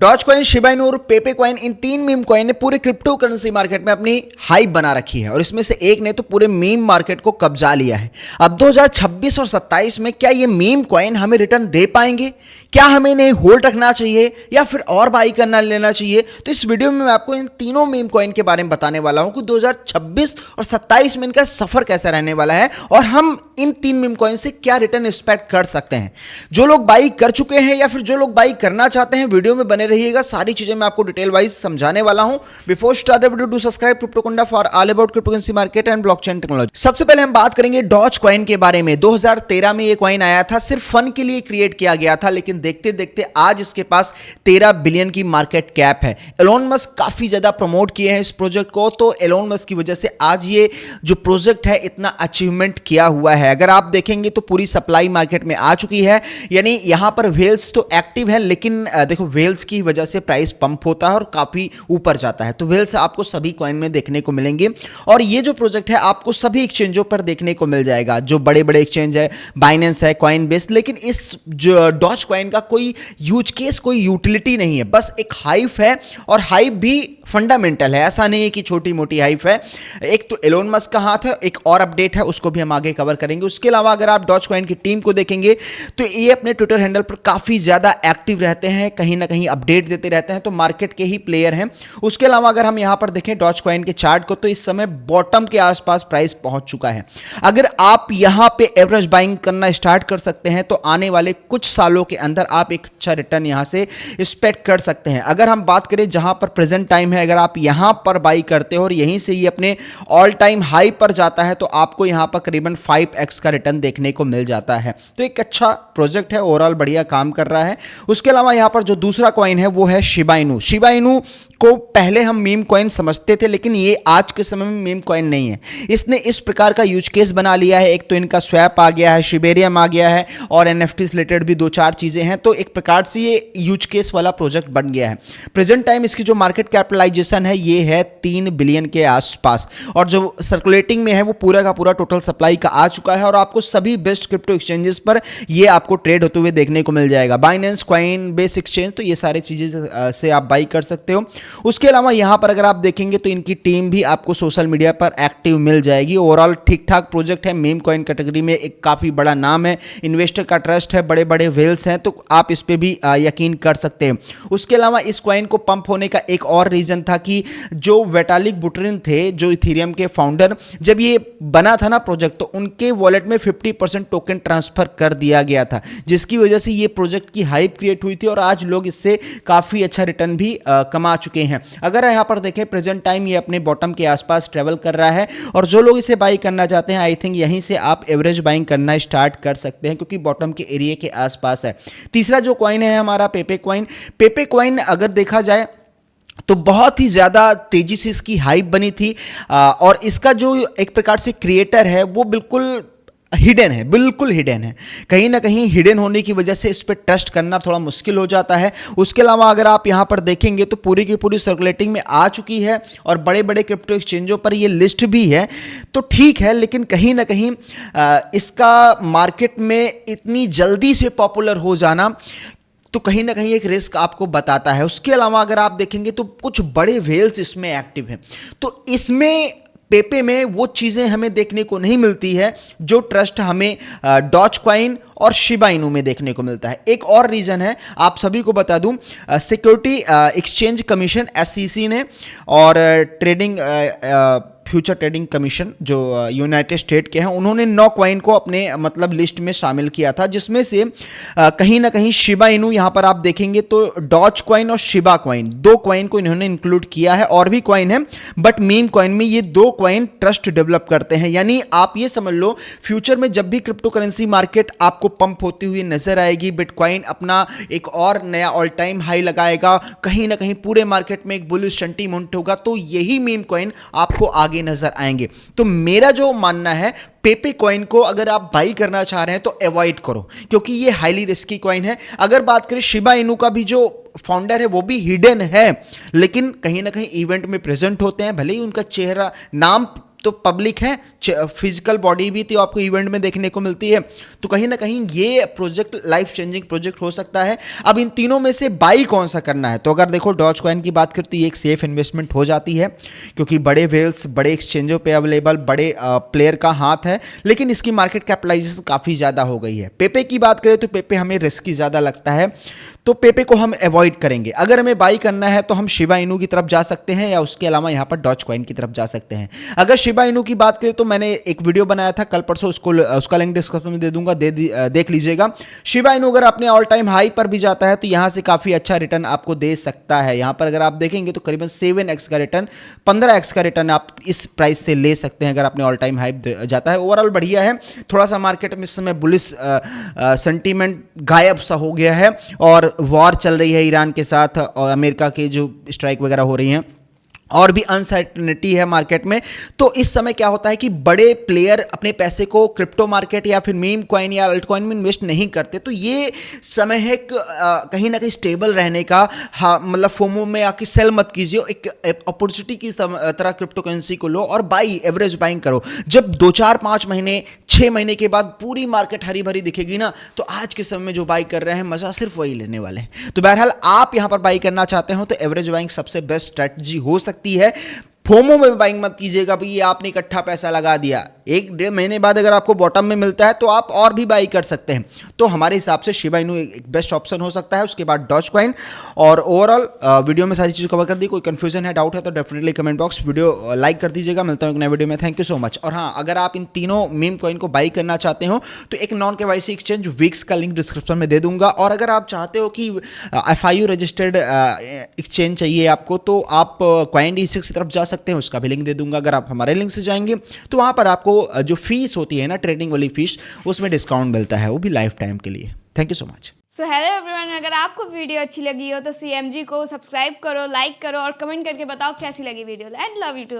Doge coin, Shiba Inu और पेपे coin, इन तीन meme coin ने पूरे क्रिप्टो करेंसी मार्केट में अपनी हाइप बना रखी है और इसमें से एक ने तो पूरे मीम मार्केट को कब्जा लिया है। अब 2026 और 27 में क्या ये मीम कॉइन हमें रिटर्न दे पाएंगे? क्या हमें इन्हें होल्ड रखना चाहिए या फिर और बाई करना लेना चाहिए? तो इस वीडियो में मैं आपको इन तीनों मीम कॉइन के बारे में बताने वाला हूं कि 2026 और 27 में इनका सफर कैसा रहने वाला है और हम इन तीन मीम कॉइन से क्या रिटर्न एक्सपेक्ट कर सकते हैं। जो लोग बाई कर चुके हैं या फिर जो लोग बाई करना चाहते हैं, वीडियो में बने रहिएगा, सारी चीजें मैं आपको डिटेल वाइज समझाने वाला हूं। Before start the video, do subscribe Cryptoconda for all about cryptocurrency market and blockchain technology. सबसे पहले हम बात करेंगे डॉज कॉइन के बारे में। 2013 में ये कॉइन आया था, सिर्फ फन के लिए क्रिएट किया गया था, लेकिन देखते देखते आज इसके पास 13 बिलियन की मार्केट कैप है। एलोन मस्क काफी ज्यादा प्रमोट किए हैं इस प्रोजेक्ट को, तो एलोन मस्क की वजह से आज ये जो प्रोजेक्ट है इतना अचीवमेंट किया हुआ है। अगर आप देखेंगे तो पूरी सप्लाई मार्केट में आ चुकी है, यानी यहां पर वेल्स तो एक्टिव है, लेकिन देखो वेल्स की वजह से प्राइस पंप होता है और काफी ऊपर जाता है। तो वेल्स आपको सभी कॉइन में देखने को मिलेंगे और ये जो प्रोजेक्ट है आपको सभी एक्सचेंजों पर देखने को मिल जाएगा। जो बड़े बड़े एक्सचेंज है, बाइनेंस है, कॉइन बेस, लेकिन इस जो डॉज कॉइन का कोई यूज केस, कोई यूटिलिटी नहीं है, बस एक हाइप है और हाइप भी फंडामेंटल है। ऐसा नहीं है कि छोटी मोटी हाइप है। एक तो एलोन मस्क का हाथ है, एक और अपडेट है, उसको भी हम आगे कवर करेंगे। उसके अलावा अगर आप डॉज कॉइन की टीम को देखेंगे तो ये अपने ट्विटर हैंडल पर काफी ज्यादा एक्टिव रहते हैं, कहीं ना कहीं अपडेट देते रहते हैं, तो मार्केट के ही प्लेयर हैं। उसके अलावा अगर हम यहां पर देखें डॉज कॉइन के चार्ट को, तो इस समय बॉटम के आसपास प्राइस पहुंच चुका है। अगर आप यहां पे एवरेज बाइंग करना स्टार्ट कर सकते हैं तो आने वाले कुछ सालों के अंदर आप एक अच्छा रिटर्न यहां से एक्सपेक्ट कर सकते हैं। अगर हम बात करें जहां पर प्रेजेंट टाइम है, अगर आप यहां पर बाई करते हो और यहीं से ये अपने ऑल टाइम हाई पर जाता है तो आपको यहां पर करीबन 5x का रिटर्न देखने को मिल जाता है। तो एक अच्छा प्रोजेक्ट है, ओवरऑल बढ़िया काम कर रहा है। उसके अलावा यहां पर जो दूसरा कॉइन है वो है शिबा इनू। शिबा इनू को पहले हम मीम कॉइन समझते थे, लेकिन ये आज के समय में मीम कॉइन नहीं है। इसने इस प्रकार का यूज केस बना लिया है, एक तो इनका स्वैप आ गया है, शिबेरियम आ गया है और एनएफटी रिलेटेड भी 2-4 चीजें हैं, तो एक प्रकार से ये यूज केस वाला प्रोजेक्ट बन गया है। प्रेजेंट टाइम इसकी जो मार्केट कैपिटलाइजेशन है ये है 3 बिलियन के आसपास और जो सर्कुलेटिंग में है वो पूरा का पूरा टोटल सप्लाई का आ चुका है और आपको सभी बेस्ट क्रिप्टो एक्सचेंजेस पर ये आपको ट्रेड होते हुए देखने को मिल जाएगा। बाइनेंस, कॉइन बेस एक्सचेंज, तो ये सारी चीजें से आप बाई कर सकते हो। उसके अलावा यहां पर अगर आप देखेंगे तो इनकी टीम भी आपको सोशल मीडिया पर एक्टिव मिल जाएगी। ओवरऑल ठीक ठाक प्रोजेक्ट है, मीम कॉइन कैटेगरी में एक काफी बड़ा नाम है, इन्वेस्टर का ट्रस्ट है, बड़े बड़े वेल्स हैं, तो आप इस पे भी यकीन कर सकते हैं। उसके अलावा इस कॉइन को पंप होने का एक और रीजन था कि जो विटालिक बुटेरिन थे, जो इथेरियम के फाउंडर, जब ये बना था ना प्रोजेक्ट, तो उनके वॉलेट में 50% टोकन ट्रांसफर कर दिया गया था, जिसकी वजह से ये प्रोजेक्ट की हाइप क्रिएट हुई थी और आज लोग इससे काफी अच्छा रिटर्न भी कमा चुके हैं। अगर यहां पर देखें प्रेजेंट टाइम ये अपने बॉटम के आसपास ट्रेवल कर रहा है और जो लोग इसे बाई करना चाहते हैं, आई थिंक यहीं से आप एवरेज बाइंग करना स्टार्ट कर सकते हैं क्योंकि बॉटम के एरिया के आसपास है। तीसरा जो कॉइन है हमारा पेपे कॉइन। पेपे कॉइन अगर देखा जाए तो बहुत ही ज़्यादा तेजी से इसकी हाइप बनी थी और इसका जो एक प्रकार से क्रिएटर है वो बिल्कुल हिडन है, बिल्कुल हिडन है। कहीं ना कहीं हिडन होने की वजह से इस पर ट्रस्ट करना थोड़ा मुश्किल हो जाता है। उसके अलावा अगर आप यहाँ पर देखेंगे तो पूरी की पूरी सर्कुलेटिंग में आ चुकी है और बड़े बड़े क्रिप्टो एक्सचेंजों पर ये लिस्ट भी है, तो ठीक है, लेकिन कहीं ना कहीं इसका मार्केट में इतनी जल्दी से पॉपुलर हो जाना तो कहीं ना कहीं एक रिस्क आपको बताता है। उसके अलावा अगर आप देखेंगे तो कुछ बड़े वेल्स इसमें एक्टिव हैं, तो इसमें पेपे में वो चीज़ें हमें देखने को नहीं मिलती है जो ट्रस्ट हमें डॉज कॉइन और शिबा इनू में देखने को मिलता है। एक और रीज़न है, आप सभी को बता दूं, सिक्योरिटी एक्सचेंज कमीशन SEC ने और ट्रेडिंग फ्यूचर ट्रेडिंग कमीशन जो यूनाइटेड स्टेट के हैं, उन्होंने 9 कॉइन को अपने मतलब लिस्ट में शामिल किया था, जिसमें से कहीं ना कहीं शिबा इनू, यहां पर आप देखेंगे तो डॉज कॉइन और शिबा कॉइन, 2 कॉइन को इन्होंने इंक्लूड किया है। और भी कॉइन है बट मीम कॉइन में ये 2 कॉइन ट्रस्ट डेवलप करते हैं। यानी आप ये समझ लो फ्यूचर में जब भी क्रिप्टो करेंसी मार्केट आपको पंप होती हुई नजर आएगी, बिटकॉइन अपना एक और नया ऑल टाइम हाई लगाएगा, कहीं ना कहीं पूरे मार्केट में एक बुलिश सेंटीमेंट होगा, तो यही मीम कॉइन आपको आगे नजर आएंगे। तो मेरा जो मानना है, पेपे कॉइन को अगर आप बाई करना चाह रहे हैं तो अवॉइड करो क्योंकि ये हाईली रिस्की कॉइन है। अगर बात करें शिबा इनू का भी जो फाउंडर है वो भी हिडन है, लेकिन कहीं ना कहीं इवेंट में प्रेजेंट होते हैं, भले ही उनका चेहरा नाम तो पब्लिक है, फिजिकल बॉडी भी तो आपको इवेंट में देखने को मिलती है, तो कहीं ना कहीं ये प्रोजेक्ट लाइफ चेंजिंग प्रोजेक्ट हो सकता है। अब इन तीनों में से बाई कौन सा करना है, तो अगर देखो डॉज कॉइन की बात करें तो ये एक सेफ इन्वेस्टमेंट हो जाती है, क्योंकि बड़े वेल्स बड़े एक्सचेंजों पे अवेलेबल, बड़े प्लेयर का हाथ है, लेकिन इसकी मार्केट कैपिटलाइजेशन काफ़ी ज़्यादा हो गई है। पेपे की बात करें तो पेपे हमें रिस्की ज़्यादा लगता है, तो पेपे को हम अवॉइड करेंगे। अगर हमें बाई करना है तो हम शिबा इनू की तरफ जा सकते हैं, या उसके अलावा यहाँ पर डॉज कॉइन की तरफ जा सकते हैं। अगर शिबा इनू की बात करें तो मैंने एक वीडियो बनाया था कल परसों, उसका लिंक डिस्क्रिप्शन में दे दूंगा, देख लीजिएगा। शिबा इनू अगर अपने ऑल टाइम हाई पर भी जाता है तो यहाँ से काफ़ी अच्छा रिटर्न आपको दे सकता है। यहाँ पर अगर आप देखेंगे तो करीबन 7x का रिटर्न, 15x का रिटर्न आप इस प्राइस से ले सकते हैं अगर अपने ऑल टाइम हाई जाता है। ओवरऑल बढ़िया है। थोड़ा सा मार्केट में इस समय बुलिश सेंटीमेंट गायब सा हो गया है, और वॉर चल रही है ईरान के साथ, और अमेरिका के जो स्ट्राइक वगैरह हो रही हैं, और भी अनसर्टेनिटी है मार्केट में। तो इस समय क्या होता है कि बड़े प्लेयर अपने पैसे को क्रिप्टो मार्केट या फिर मीम कॉइन या अल्ट कॉइन में इन्वेस्ट नहीं करते, तो ये समय है कहीं ना कहीं स्टेबल रहने का। हाँ, मतलब फोमो में आके सेल मत कीजिए, एक अपॉर्चुनिटी की तरह क्रिप्टो करेंसी को लो और एवरेज बाइंग करो। जब 2-4-5 महीने 6 महीने के बाद पूरी मार्केट हरी भरी दिखेगी ना, तो आज के समय में जो बाई कर रहे हैं मजा सिर्फ वही लेने वाले हैं। तो बहरहाल आप यहां पर बाई करना चाहते हो तो एवरेज बाइंग सबसे बेस्ट स्ट्रेटजी हो सकती है। फोमो में बाइंग मत कीजिएगा भाई, ये आपने इकट्ठा पैसा लगा दिया, 1-1.5 महीने बाद अगर आपको बॉटम में मिलता है तो आप और भी बाई कर सकते हैं। तो हमारे हिसाब से शिबा इनू एक बेस्ट ऑप्शन हो सकता है। उसके बाद डॉज कॉइन। और ओवरऑल वीडियो में सारी चीज़ कवर कर दी। कोई कंफ्यूजन है, डाउट है तो definitely comment box video like कर दीजिएगा। मिलता हूँ एक नए वीडियो में। Thank you so much. और हाँ, अगर आप इन तीनों मीम कॉइन को बाई करना चाहते हो तो एक नॉन केवाईसी एक्सचेंज विक्स का लिंक डिस्क्रिप्शन में दे दूंगा। और अगर आप चाहते हो कि FIU रजिस्टर्ड एक्सचेंज चाहिए आपको, तो आप CoinDesk की तरफ जा सकते हैं, उसका भी लिंक दे दूंगा। अगर आप हमारे लिंक से जाएंगे तो वहाँ पर आपको जो फीस होती है ना, ट्रेडिंग वाली फीस, उसमें डिस्काउंट मिलता है, वो भी लाइफ टाइम के लिए। Thank you so much. So hello everyone, अगर आपको वीडियो अच्छी लगी हो तो CMG को सब्सक्राइब करो, लाइक करो और कमेंट करके बताओ कैसी लगी video. And love you to.